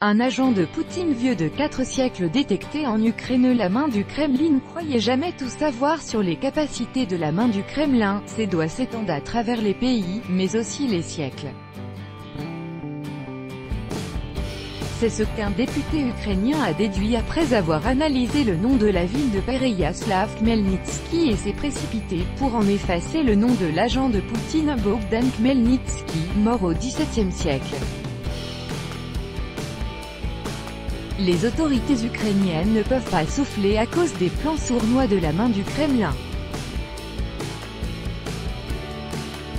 Un agent de Poutine vieux de 4 siècles détecté en Ukraine. La main du Kremlin. Croyait jamais tout savoir sur les capacités de la main du Kremlin. Ses doigts s'étendent à travers les pays, mais aussi les siècles. C'est ce qu'un député ukrainien a déduit après avoir analysé le nom de la ville de Pereyaslav Khmelnytsky et s'est précipité pour en effacer le nom de l'agent de Poutine Bogdan Khmelnytsky, mort au XVIIe siècle. Les autorités ukrainiennes ne peuvent pas souffler à cause des plans sournois de la main du Kremlin.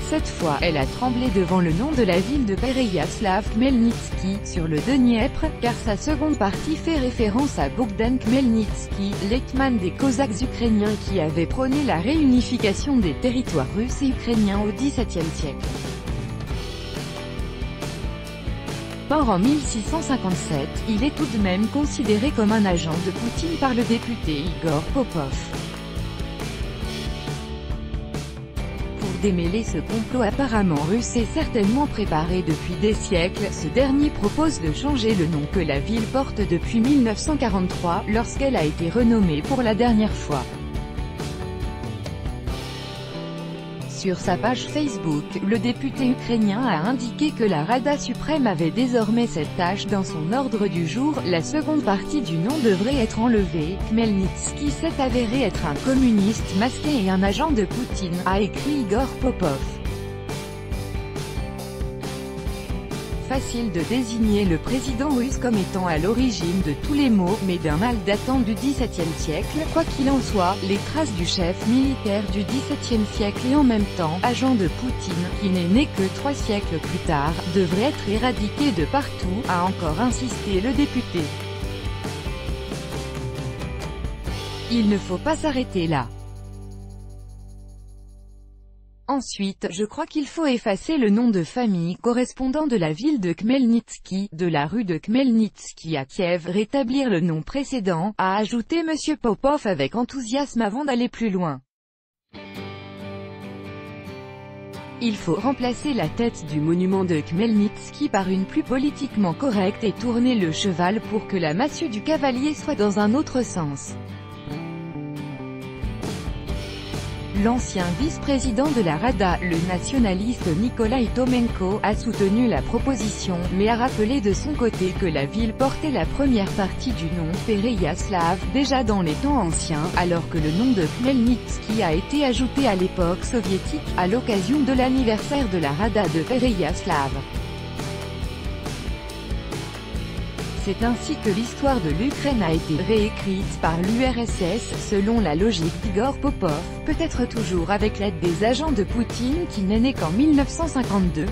Cette fois, elle a tremblé devant le nom de la ville de Pereyaslav Khmelnytsky, sur le Dniepr, car sa seconde partie fait référence à Bogdan Khmelnytsky, l'hetman des Cosaques ukrainiens qui avait prôné la réunification des territoires russes et ukrainiens au XVIIe siècle. Mort en 1657, il est tout de même considéré comme un agent de Poutine par le député Igor Popov. Pour démêler ce complot apparemment russe et certainement préparé depuis des siècles, ce dernier propose de changer le nom que la ville porte depuis 1943, lorsqu'elle a été renommée pour la dernière fois. Sur sa page Facebook, le député ukrainien a indiqué que la Rada suprême avait désormais cette tâche dans son ordre du jour. La seconde partie du nom devrait être enlevée. Khmelnytsky s'est avéré être un communiste masqué et un agent de Poutine, a écrit Igor Popov. Facile de désigner le président russe comme étant à l'origine de tous les maux, mais d'un mal datant du XVIIe siècle. Quoi qu'il en soit, les traces du chef militaire du XVIIe siècle et en même temps, agent de Poutine, qui n'est né que 3 siècles plus tard, devraient être éradiquées de partout, a encore insisté le député. Il ne faut pas s'arrêter là. Ensuite, je crois qu'il faut effacer le nom de famille correspondant de la ville de Khmelnytsky, de la rue de Khmelnytsky à Kiev, rétablir le nom précédent, a ajouté M. Popov avec enthousiasme avant d'aller plus loin. Il faut remplacer la tête du monument de Khmelnytsky par une plus politiquement correcte et tourner le cheval pour que la massue du cavalier soit dans un autre sens. L'ancien vice-président de la Rada, le nationaliste Nikolai Tomenko, a soutenu la proposition, mais a rappelé de son côté que la ville portait la première partie du nom Pereyaslav, déjà dans les temps anciens, alors que le nom de Khmelnytsky a été ajouté à l'époque soviétique, à l'occasion de l'anniversaire de la Rada de Pereyaslav. C'est ainsi que l'histoire de l'Ukraine a été réécrite par l'URSS, selon la logique d'Igor Popov, peut-être toujours avec l'aide des agents de Poutine qui n'est né qu'en 1952.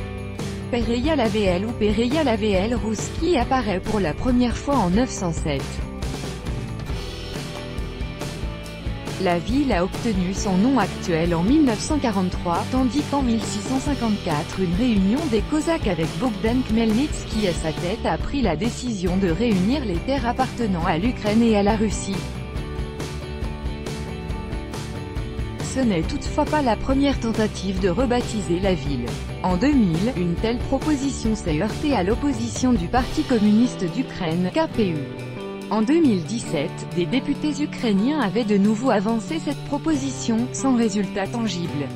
Pereyaslav ou Pereyaslav Rouski apparaît pour la première fois en 907. La ville a obtenu son nom actuel en 1943, tandis qu'en 1654 une réunion des Cosaques avec Bogdan Khmelnytsky à sa tête a pris la décision de réunir les terres appartenant à l'Ukraine et à la Russie. Ce n'est toutefois pas la première tentative de rebaptiser la ville. En 2000, une telle proposition s'est heurtée à l'opposition du Parti communiste d'Ukraine, KPU. En 2017, des députés ukrainiens avaient de nouveau avancé cette proposition, sans résultat tangible.